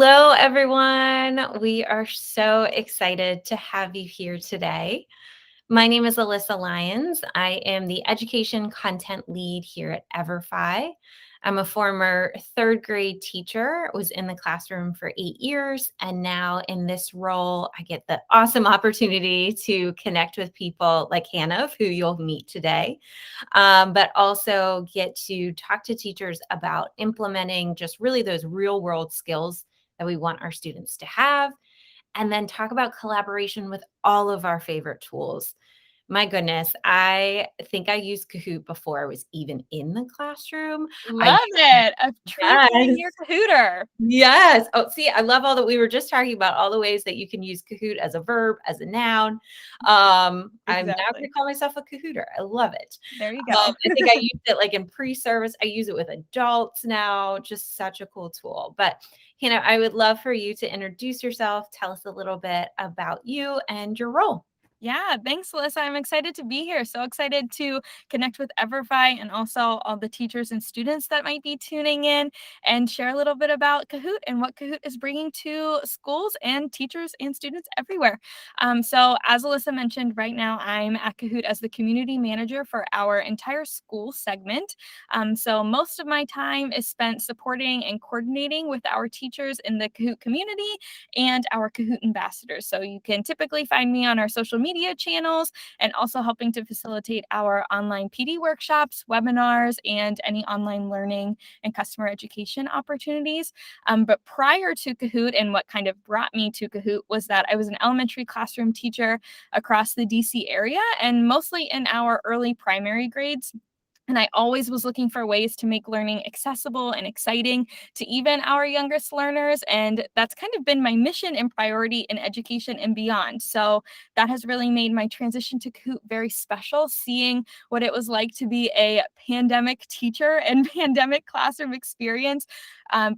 Hello, everyone. We are so excited to have you here today. My name is Alyssa Lyons. I am the education content lead here at EVERFI. I'm a former third grade teacher, was in the classroom for 8 years, and now in this role, I get the awesome opportunity to connect with people like Hannah, who you'll meet today, but also get to talk to teachers about implementing just really those real world skills that we want our students to have, and then talk about collaboration with all of our favorite tools. My goodness, I think I used Kahoot before I was even in the classroom. I Love it. A true Yes. pioneer Kahooter. Yes. Oh, see, I love all that we were just talking about, all the ways that you can use Kahoot as a verb, as a noun. I'm now going to Exactly. call myself a Kahooter. I love it. There you go. I think I used it like in pre-service. I use it with adults now. Just such a cool tool. But, I would love for you to introduce yourself. Tell us a little bit about you and your role. Yeah, thanks, Alyssa. I'm excited to be here. So excited to connect with EverFi and also all the teachers and students that might be tuning in and share a little bit about Kahoot and what Kahoot is bringing to schools and teachers and students everywhere. So as Alyssa mentioned, right now I'm at Kahoot as the community manager for our entire school segment. So most of my time is spent supporting and coordinating with our teachers in the Kahoot community and our Kahoot ambassadors. So you can typically find me on our social media channels and also helping to facilitate our online PD workshops, webinars, and any online learning and customer education opportunities. But prior to Kahoot, and what kind of brought me to Kahoot was that I was an elementary classroom teacher across the DC area and mostly in our early primary grades. And I always was looking for ways to make learning accessible and exciting to even our youngest learners. And that's kind of been my mission and priority in education and beyond. So that has really made my transition to Kahoot very special, seeing what it was like to be a pandemic teacher and pandemic classroom experience.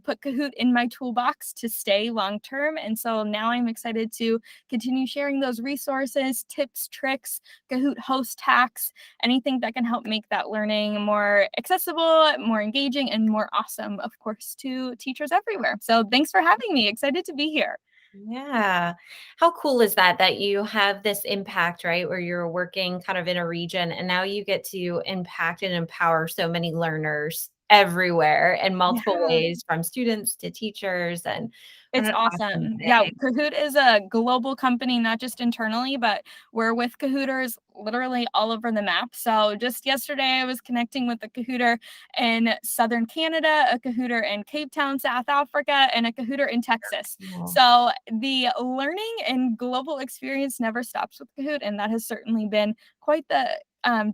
Put Kahoot in my toolbox to stay long term. And so now I'm excited to continue sharing those resources, tips, tricks, Kahoot host hacks, anything that can help make that learning more accessible, more engaging, and more awesome, of course, to teachers everywhere. So thanks for having me. Excited to be here. Yeah. How cool is that you have this impact, right? Where you're working kind of in a region and now you get to impact and empower so many learners everywhere in multiple Yeah. ways, from students to teachers, and what It's an awesome awesome. Yeah, thing. Kahoot is a global company, not just internally, but we're with Kahooters literally all over the map. So just yesterday, I was connecting with a Kahooter in Southern Canada, a Kahooter in Cape Town, South Africa, and a Kahooter in Texas. Cool. So the learning and global experience never stops with Kahoot, and that has certainly been quite the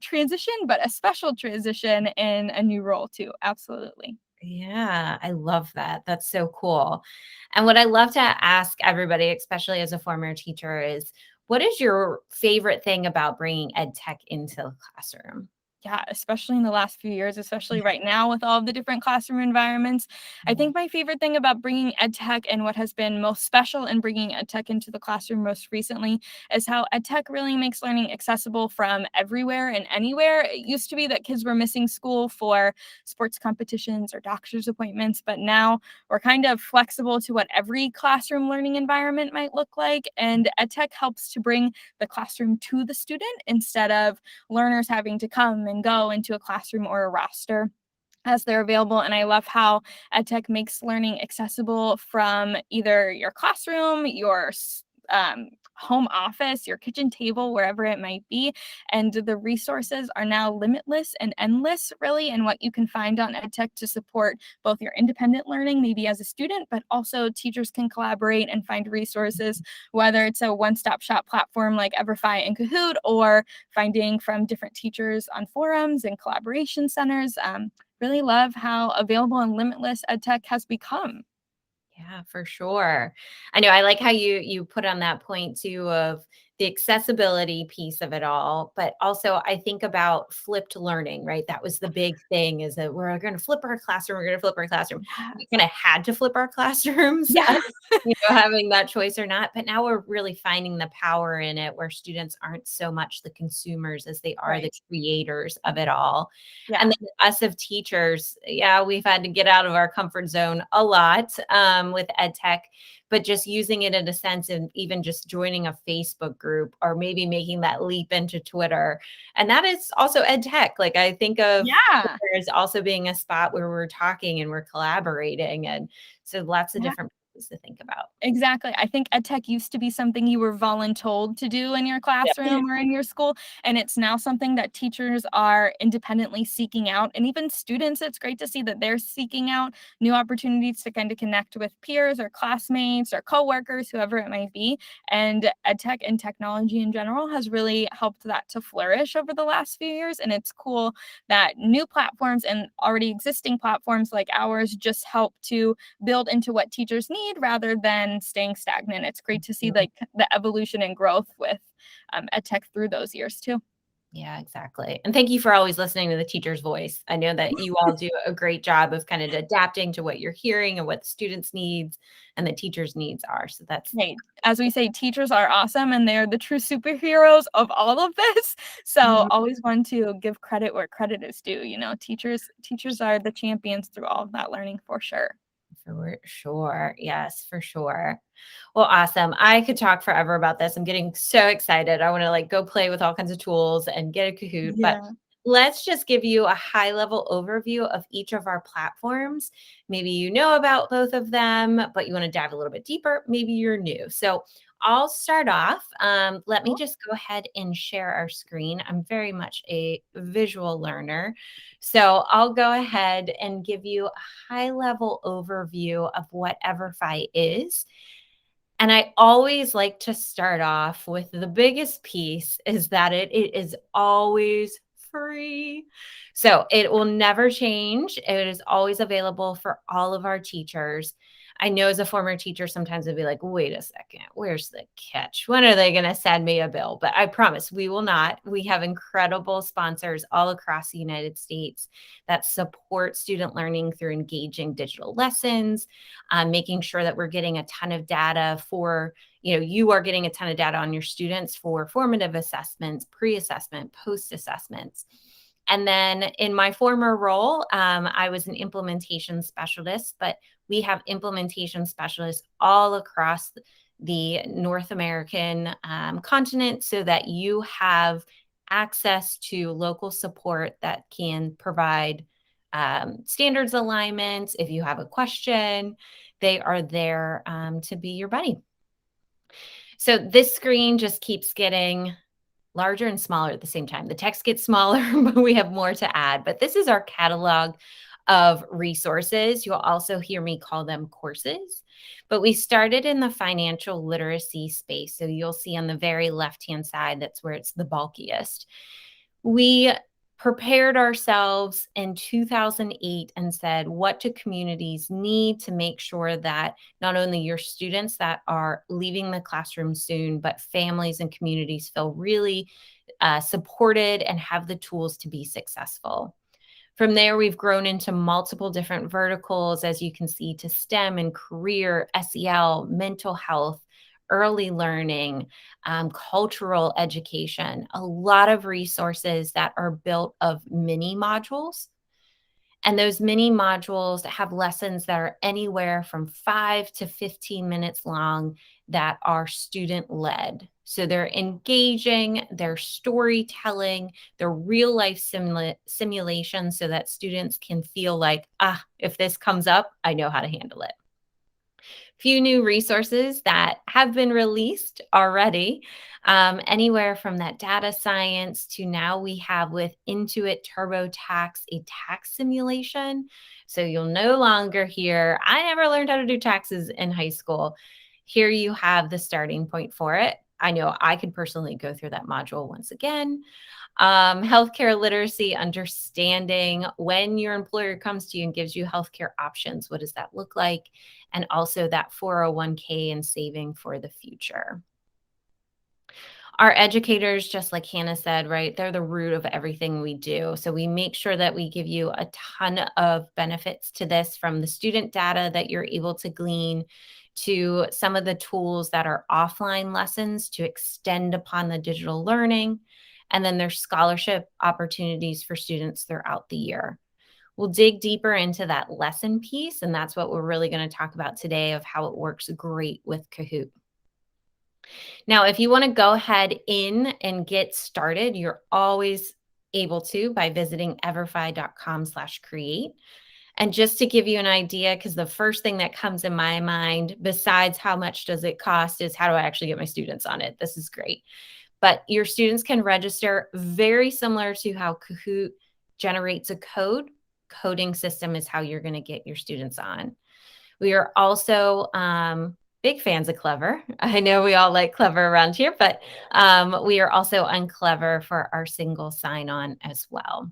transition, but a special transition in a new role too. Absolutely. Yeah, I love that. That's so cool. And what I love to ask everybody, especially as a former teacher, is what is your favorite thing about bringing ed tech into the classroom? Yeah, especially in the last few years, especially right now with all of the different classroom environments. I Yeah. think my favorite thing about bringing ed tech and what has been most special in bringing ed tech into the classroom most recently is how ed tech really makes learning accessible from everywhere and anywhere. It used to be that kids were missing school for sports competitions or doctor's appointments, but now we're kind of flexible to what every classroom learning environment might look like. And ed tech helps to bring the classroom to the student instead of learners having to come and go into a classroom or a roster as they're available. And I love how EdTech makes learning accessible from either your classroom, your home office, your kitchen table, wherever it might be. And the resources are now limitless and endless, really, and what you can find on EdTech to support both your independent learning, maybe as a student, but also teachers can collaborate and find resources, whether it's a one-stop shop platform like EVERFI and Kahoot, or finding from different teachers on forums and collaboration centers. Really love how available and limitless EdTech has become. Yeah, for sure. I know I like how you put on that point too of the accessibility piece of it all, but also I think about flipped learning, right? That was the big thing, is that we're going to flip our classroom. We're going to flip our classroom. We Yes. kind of had to flip our classrooms, Yeah. having that choice or not. But now we're really finding the power in it, where students aren't so much the consumers as they are the Right. creators of it all. And Yeah. then us of teachers, yeah, we've had to get out of our comfort zone a lot with ed tech, but just using it in a sense, and even just joining a Facebook group, or maybe making that leap into Twitter. And that is also ed tech. Like, I think of Yeah. Twitter as also being a spot where we're talking and we're collaborating. And so lots of Yeah. different pieces to think about. Exactly. I think ed tech used to be something you were voluntold to do in your Yeah. classroom or in your school, and it's now something that teachers are independently seeking out, and even students, it's great to see that they're seeking out new opportunities to kind of connect with peers or classmates or coworkers, whoever it might be. And ed tech and technology in general has really helped that to flourish over the last few years, and it's cool that new platforms and already existing platforms like ours just help to build into what teachers need rather than staying stagnant. It's great to see like the evolution and growth with ed tech through those years too. Yeah, exactly. And thank you for always listening to the teacher's voice. I know that you all do a great job of kind of adapting to what you're hearing and what the students' needs and the teachers' needs are. So that's Hey, as we say, teachers are awesome and they're the true superheroes of all of this. So always want to give credit where credit is due. You know, teachers are the champions through all of that learning for sure. for sure. Yes, for sure. Well, awesome. I could talk forever about this. I'm getting so excited. I want to like go play with all kinds of tools and get a Kahoot, but Yeah. let's just give you a high level overview of each of our platforms. Maybe you know about both of them, but you want to dive a little bit deeper. Maybe you're new. So I'll start off. Let me Cool. just go ahead and share our screen. I'm very much a visual learner. So I'll go ahead and give you a high level overview of what EVERFI is. And I always like to start off with the biggest piece, is that it is always free. So it will never change. It is always available for all of our teachers. I know as a former teacher, sometimes I'd be like, wait a second, where's the catch? When are they going to send me a bill? But I promise we will not. We have incredible sponsors all across the United States that support student learning through engaging digital lessons, making sure that we're getting a ton of data for, you are getting a ton of data on your students for formative assessments, pre-assessment, post-assessments. And then in my former role, I was an implementation specialist, but we have implementation specialists all across the North American continent, so that you have access to local support that can provide standards alignments. If you have a question, they are there to be your buddy. So this screen just keeps getting larger and smaller at the same time. The text gets smaller, but we have more to add. But this is our catalog of resources. You'll also hear me call them courses. But we started in the financial literacy space. So you'll see on the very left-hand side, that's where it's the bulkiest. We prepared ourselves in 2008 and said, what do communities need to make sure that not only your students that are leaving the classroom soon, but families and communities feel really supported and have the tools to be successful. From there, we've grown into multiple different verticals, as you can see, to STEM and career, SEL, mental health, early learning, cultural education, a lot of resources that are built of mini modules. And those mini modules have lessons that are anywhere from 5 to 15 minutes long that are student led. So they're engaging, they're storytelling, they're real life simulations, so that students can feel like, if this comes up, I know how to handle it. Few new resources that have been released already, anywhere from that data science to now we have with Intuit TurboTax a tax simulation. So you'll no longer hear, I never learned how to do taxes in high school. Here you have the starting point for it. I know I could personally go through that module once again. Healthcare literacy, understanding when your employer comes to you and gives you healthcare options, what does that look like? And also that 401k and saving for the future. Our educators, just like Hannah said, right, they're the root of everything we do. So we make sure that we give you a ton of benefits to this, from the student data that you're able to glean to some of the tools that are offline lessons to extend upon the digital learning. And then there's scholarship opportunities for students throughout the year. We'll dig deeper into that lesson piece, and that's what we're really going to talk about today, of how it works great with Kahoot. Now, if you want to go ahead in and get started, you're always able to by visiting everfi.com/create. And just to give you an idea, because the first thing that comes in my mind, besides how much does it cost, is how do I actually get my students on it? This is great. But your students can register very similar to how Kahoot generates a code. Coding system is how you're going to get your students on. We are also big fans of Clever. I know we all like Clever around here, but we are also on Clever for our single sign-on as well.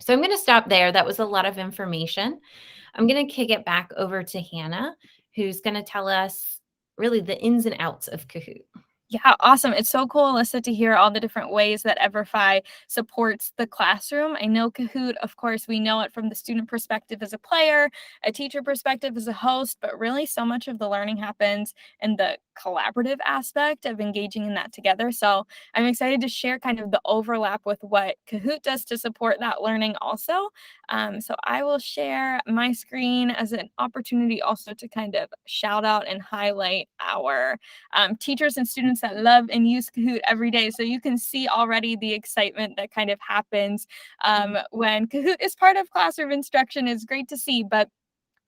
So I'm going to stop there. That was a lot of information. I'm going to kick it back over to Hannah, who's going to tell us really the ins and outs of Kahoot. Yeah, awesome. It's so cool, Alyssa, to hear all the different ways that EVERFI supports the classroom. I know Kahoot, of course, we know it from the student perspective as a player, a teacher perspective as a host, but really so much of the learning happens in the collaborative aspect of engaging in that together. So I'm excited to share kind of the overlap with what Kahoot does to support that learning also. So I will share my screen as an opportunity also to kind of shout out and highlight our teachers and students that love and use Kahoot every day. So you can see already the excitement that kind of happens when Kahoot is part of classroom instruction. Is great to see, but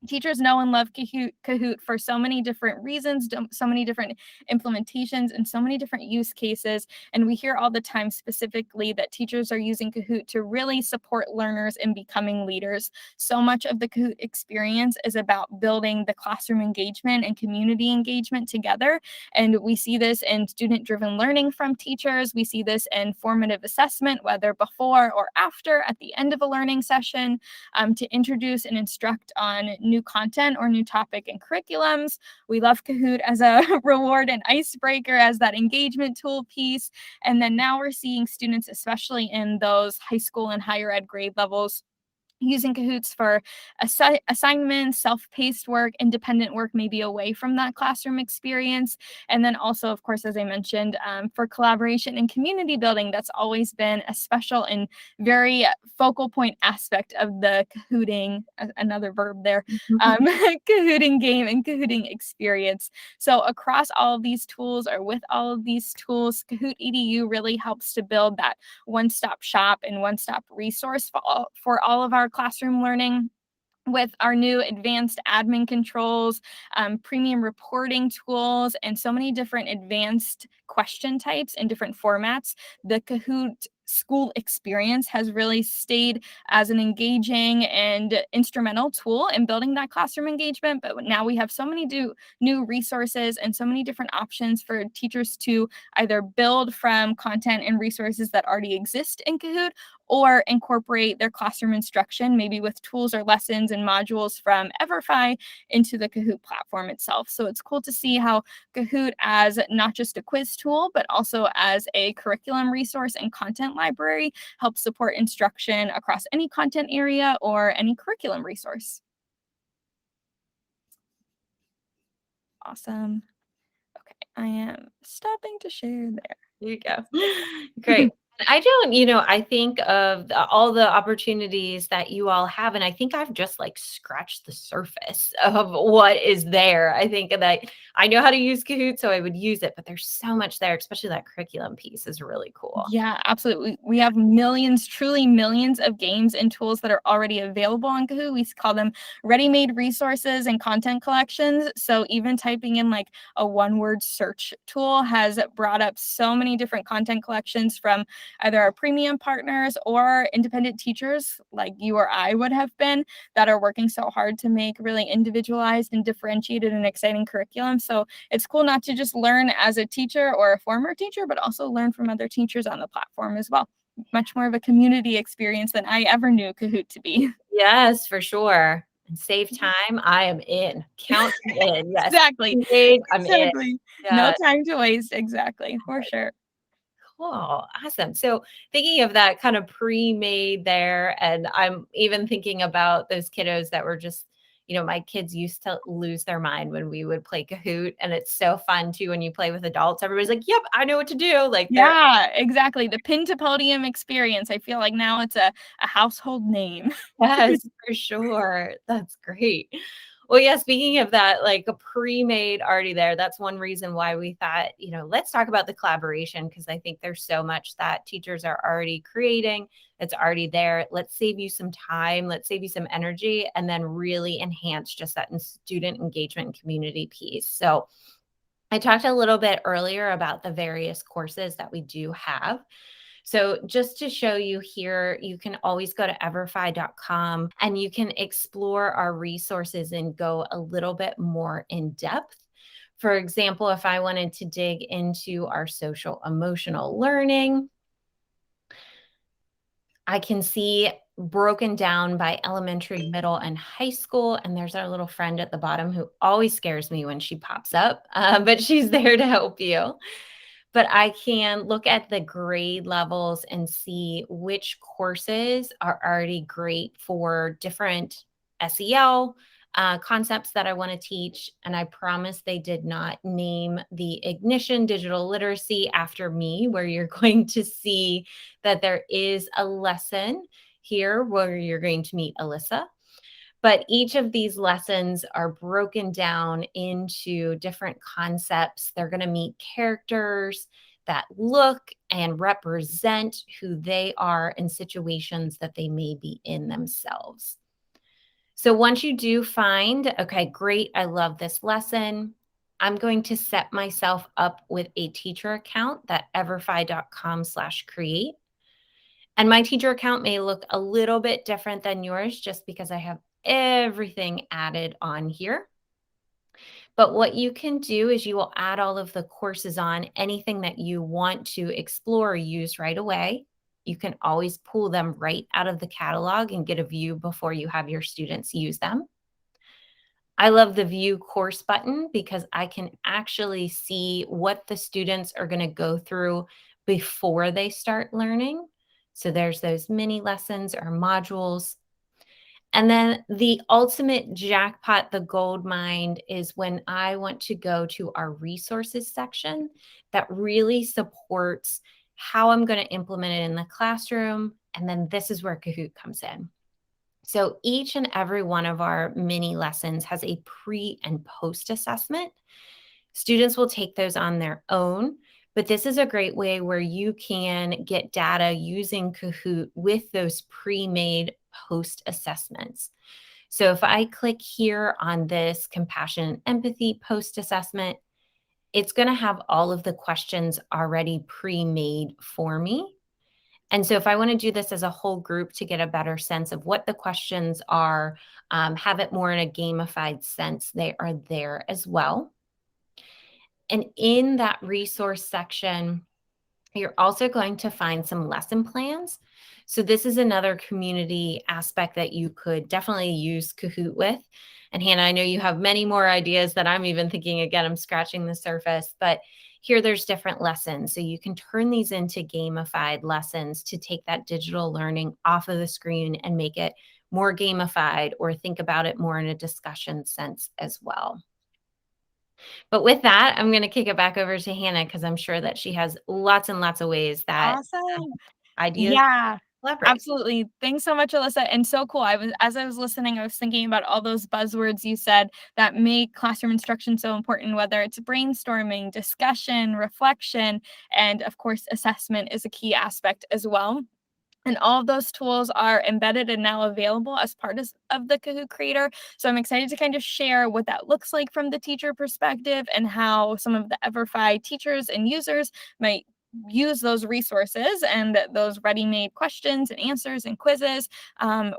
teachers know and love Kahoot for so many different reasons, so many different implementations, and so many different use cases. And we hear all the time specifically that teachers are using Kahoot to really support learners in becoming leaders. So much of the Kahoot experience is about building the classroom engagement and community engagement together. And we see this in student-driven learning from teachers. We see this in formative assessment, whether before or after, at the end of a learning session, to introduce and instruct on new content or new topic and curriculums. We love Kahoot as a reward and icebreaker, as that engagement tool piece. And then now we're seeing students, especially in those high school and higher ed grade levels, using Kahoots for assignments, self-paced work, independent work, maybe away from that classroom experience. And then also, of course, as I mentioned, for collaboration and community building, that's always been a special and very focal point aspect of the Kahooting, another verb there, Kahooting game and Kahooting experience. So across all of these tools, or with all of these tools, Kahoot EDU really helps to build that one-stop shop and one-stop resource for all of our classroom learning, with our new advanced admin controls, premium reporting tools, and so many different advanced question types in different formats. The Kahoot school experience has really stayed as an engaging and instrumental tool in building that classroom engagement. But now we have so many new resources and so many different options for teachers to either build from content and resources that already exist in Kahoot, or incorporate their classroom instruction, maybe with tools or lessons and modules from EVERFI, into the Kahoot platform itself. So it's cool to see how Kahoot, as not just a quiz tool, but also as a curriculum resource and content library, helps support instruction across any content area or any curriculum resource. Awesome. Okay, I am stopping to share there. There you go. Great. I think of all the opportunities that you all have, and I think I've just like scratched the surface of what is there. I think that I know how to use Kahoot, so I would use it, but there's so much there, especially that curriculum piece is really cool. Yeah, absolutely. We have millions, truly millions of games and tools that are already available on Kahoot. We call them ready-made resources and content collections. So even typing in like a one-word search tool has brought up so many different content collections from either our premium partners or independent teachers like you or I would have been, that are working so hard to make really individualized and differentiated and exciting curriculum. So it's cool not to just learn as a teacher or a former teacher, but also learn from other teachers on the platform as well. Much more of a community experience than I ever knew Kahoot to be. Yes, for sure. And save time, I am in. Count me in. Yes. Exactly. I'm in. Exactly. No Yeah. time to waste. Exactly. For sure. Cool. Awesome. So thinking of that kind of pre-made there, and I'm even thinking about those kiddos that were just, my kids used to lose their mind when we would play Kahoot. And it's so fun too when you play with adults. Everybody's like, yep, I know what to do. Like they're Yeah, exactly. The pin to podium experience. I feel like now it's a household name. yes, for sure. That's great. Well, yeah, speaking of that, like a pre-made already there, that's one reason why we thought, let's talk about the collaboration because I think there's so much that teachers are already creating. It's already there. Let's save you some time. Let's save you some energy and then really enhance just that student engagement and community piece. So I talked a little bit earlier about the various courses that we do have. So just to show you here, you can always go to everfi.com and you can explore our resources and go a little bit more in depth. For example, if I wanted to dig into our social emotional learning, I can see broken down by elementary, middle, and high school. And there's our little friend at the bottom who always scares me when she pops up, but she's there to help you. But I can look at the grade levels and see which courses are already great for different SEL concepts that I want to teach. And I promise they did not name the Ignition Digital Literacy after me, where you're going to see that there is a lesson here where you're going to meet Alyssa. But each of these lessons are broken down into different concepts. They're going to meet characters that look and represent who they are in situations that they may be in themselves. So once you do find, okay, great, I love this lesson, I'm going to set myself up with a teacher account, that everfi.com/create. And my teacher account may look a little bit different than yours just because I have everything added on here. But what you can do is you will add all of the courses on, anything that you want to explore or use right away. You can always pull them right out of the catalog and get a view before you have your students use them. I love the view course button because I can actually see what the students are going to go through before they start learning. So there's those mini lessons or modules. And then the ultimate jackpot, the gold mine, is when I want to go to our resources section that really supports how I'm going to implement it in the classroom. And then this is where Kahoot comes in. So each and every one of our mini lessons has a pre and post assessment. Students will take those on their own, but this is a great way where you can get data using Kahoot with those pre-made post assessments. So if I click here on this compassion and empathy post assessment, it's going to have all of the questions already pre-made for me. And so if I want to do this as a whole group to get a better sense of what the questions are, have it more in a gamified sense, they are there as well. And in that resource section, you're also going to find some lesson plans. So this is another community aspect that you could definitely use Kahoot with. And Hannah, I know you have many more ideas that I'm even thinking. Again, I'm scratching the surface, but here there's different lessons. So you can turn these into gamified lessons to take that digital learning off of the screen and make it more gamified, or think about it more in a discussion sense as well. But with that, I'm going to kick it back over to Hannah because I'm sure that she has lots and lots of ways that Awesome. ideas Yeah, collaborate. absolutely. Thanks so much, Alyssa. And so cool. As I was listening, I was thinking about all those buzzwords you said that make classroom instruction so important, whether it's brainstorming, discussion, reflection, and of course, assessment is a key aspect as well. And all of those tools are embedded and now available as part of the Kahoot Creator. So I'm excited to kind of share what that looks like from the teacher perspective and how some of the EVERFI teachers and users might use those resources and those ready-made questions and answers and quizzes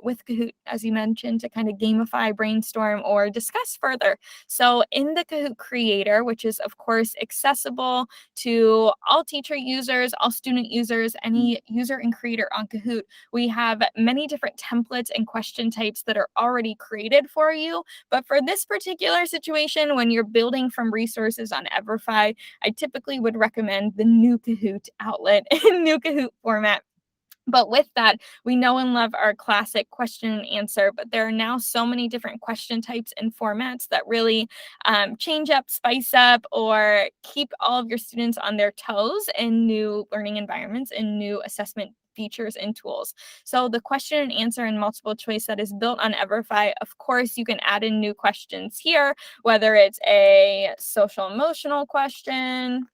with Kahoot, as you mentioned, to kind of gamify, brainstorm, or discuss further. So in the Kahoot Creator, which is of course accessible to all teacher users, all student users, any user and creator on Kahoot, we have many different templates and question types that are already created for you. But for this particular situation, when you're building from resources on EVERFI, I typically would recommend the new Kahoot Kahoot outlet and new Kahoot format. But with that, we know and love our classic question and answer, but there are now so many different question types and formats that really change up, spice up, or keep all of your students on their toes in new learning environments and new assessment features and tools. So the question and answer and multiple choice that is built on EVERFI, of course, you can add in new questions here, whether it's a social emotional question,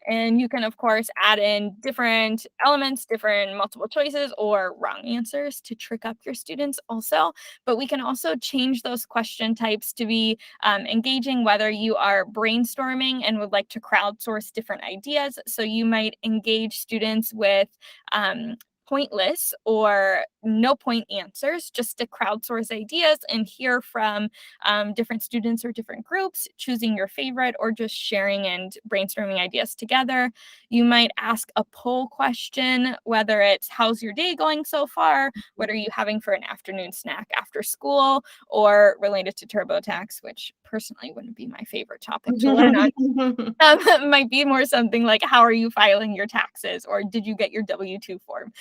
and you can, of course, add in different elements, different multiple choices or wrong answers to trick up your students also. But we can also change those question types to be engaging, whether you are brainstorming and would like to crowdsource different ideas. So you might engage students with pointless or no point answers, just to crowdsource ideas and hear from different students or different groups, choosing your favorite or just sharing and brainstorming ideas together. You might ask a poll question, whether it's how's your day going so far? What are you having for an afternoon snack after school? Or related to TurboTax, which personally wouldn't be my favorite topic to learn on. It might be more something like, how are you filing your taxes? Or did you get your W-2 form?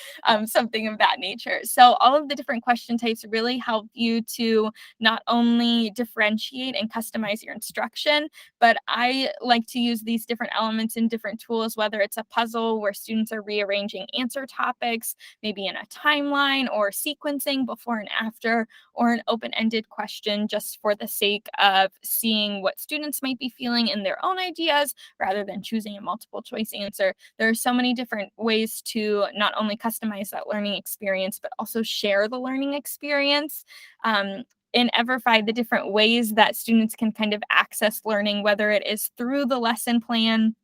Something of that nature. So all of the different question types really help you to not only differentiate and customize your instruction, but I like to use these different elements in different tools, whether it's a puzzle where students are rearranging answer topics, maybe in a timeline or sequencing before and after, or an open-ended question just for the sake of seeing what students might be feeling in their own ideas rather than choosing a multiple choice answer. There are so many different ways to not only customize that learning experience, but also share the learning experience. In EVERFI, the different ways that students can kind of access learning, whether it is through the lesson plan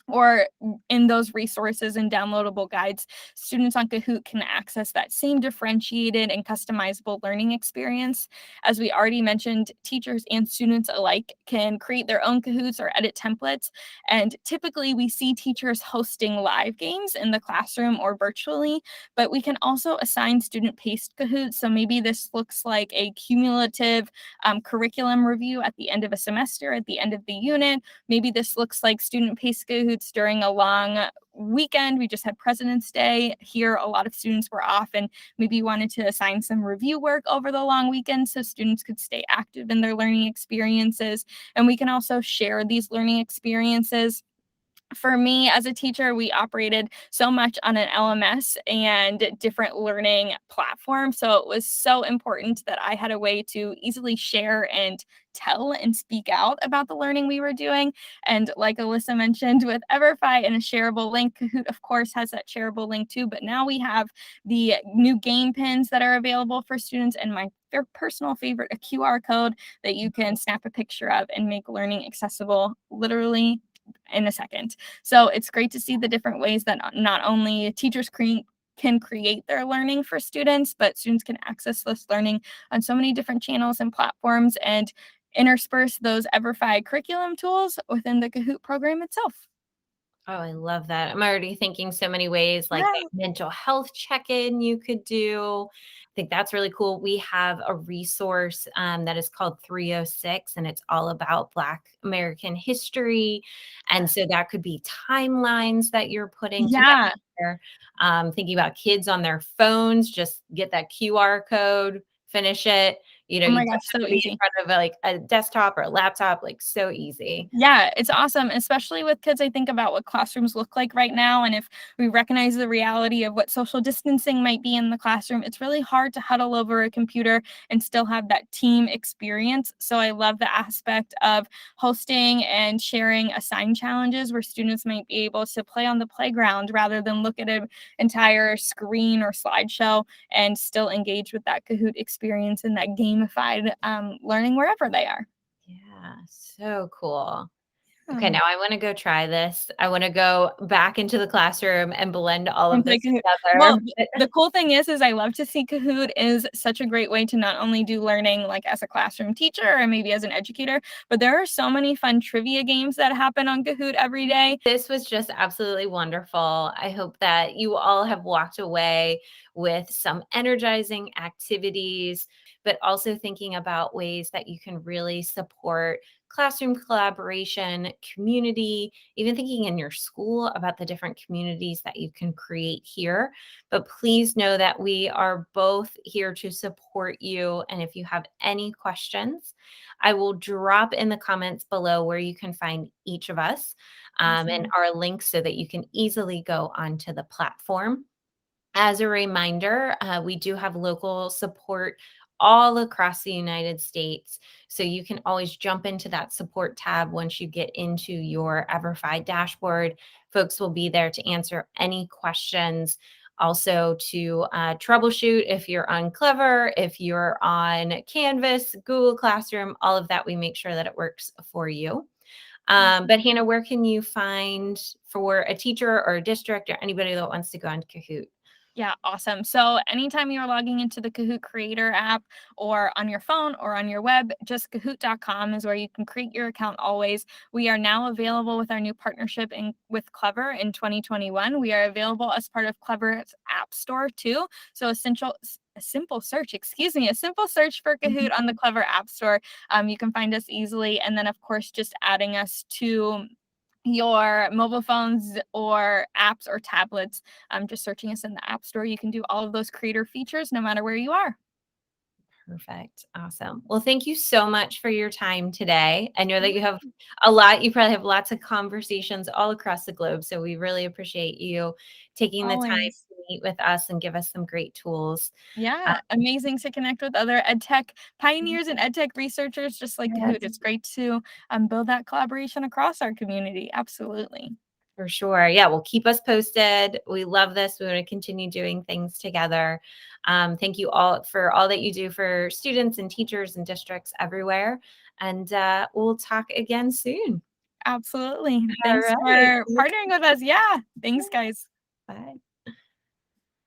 or in those resources and downloadable guides, students on Kahoot can access that same differentiated and customizable learning experience. As we already mentioned, teachers and students alike can create their own Kahoots or edit templates. And typically we see teachers hosting live games in the classroom or virtually, but we can also assign student-paced Kahoots. So maybe this looks like a cumulative curriculum review at the end of a semester, at the end of the unit. Maybe this looks like student-paced Kahoots during a long weekend. We just had President's Day. Here, a lot of students were off and maybe wanted to assign some review work over the long weekend so students could stay active in their learning experiences. And we can also share these learning experiences. For me as a teacher, we operated so much on an LMS and different learning platforms. So it was so important that I had a way to easily share and tell and speak out about the learning we were doing. And like Alyssa mentioned, with EVERFI and a shareable link, Kahoot, of course, has that shareable link too. But now we have the new game pins that are available for students, and my personal favorite, a QR code that you can snap a picture of and make learning accessible literally in a second. So it's great to see the different ways that not only teachers can create their learning for students, but students can access this learning on so many different channels and platforms and intersperse those EVERFI curriculum tools within the Kahoot program itself. Oh, I love that. I'm already thinking so many ways, like Yeah. that mental health check-in you could do. I think that's really cool. We have a resource that is called 306, and it's all about Black American history. And so that could be timelines that you're putting Yeah. together. Thinking about kids on their phones, just get that QR code, finish it. You Oh don't my have gosh, so to be in easy. front of like a desktop or a laptop, like so easy. Yeah, it's awesome, especially with kids. I think about what classrooms look like right now. And if we recognize the reality of what social distancing might be in the classroom, it's really hard to huddle over a computer and still have that team experience. So I love the aspect of hosting and sharing assigned challenges where students might be able to play on the playground rather than look at an entire screen or slideshow and still engage with that Kahoot experience and that gamified learning wherever they are. Yeah, so cool. Okay, Hmm. now I wanna go try this. I wanna go back into the classroom and blend all of And play this Kahoot. together. Well, the cool thing is I love to see Kahoot is such a great way to not only do learning, like, as a classroom teacher or maybe as an educator, but there are so many fun trivia games that happen on Kahoot every day. This was just absolutely wonderful. I hope that you all have walked away with some energizing activities, but also thinking about ways that you can really support classroom collaboration, community, even thinking in your school about the different communities that you can create here. But please know that we are both here to support you. And if you have any questions, I will drop in the comments below where you can find each of us and Awesome. our links so that you can easily go onto the platform. As a reminder, we do have local support all across the United States. So you can always jump into that support tab once you get into your EVERFI dashboard. Folks will be there to answer any questions. Also, to troubleshoot if you're on Clever, if you're on Canvas, Google Classroom, all of that, we make sure that it works for you. But Hannah, where can you find for a teacher or a district or anybody that wants to go on Kahoot? Yeah, awesome. So anytime you're logging into the Kahoot Creator app or on your phone or on your web, just kahoot.com is where you can create your account always. We are now available with our new partnership with Clever in 2021. We are available as part of Clever's App Store too. So a simple search for Kahoot on the Clever App Store. You can find us easily. And then, of course, just adding us to your mobile phones or apps or tablets, just searching us in the App Store. You can do all of those creator features no matter where you are. Perfect. Awesome. Well, thank you so much for your time today. I know that you have a lot, you probably have lots of conversations all across the globe. So we really appreciate you taking the time Always. to meet with us and give us some great tools. Uh, Yeah, amazing to connect with other edtech pioneers and edtech researchers just like Kahoot. yes, It's great to build that collaboration across our community. Absolutely. for sure. Yeah, well, keep us posted. We love this. We want to continue doing things together. Thank you all for all that you do for students and teachers and districts everywhere. And we'll talk again soon. Absolutely. All Thanks right. for partnering with us. Yeah. Thanks, guys. Bye.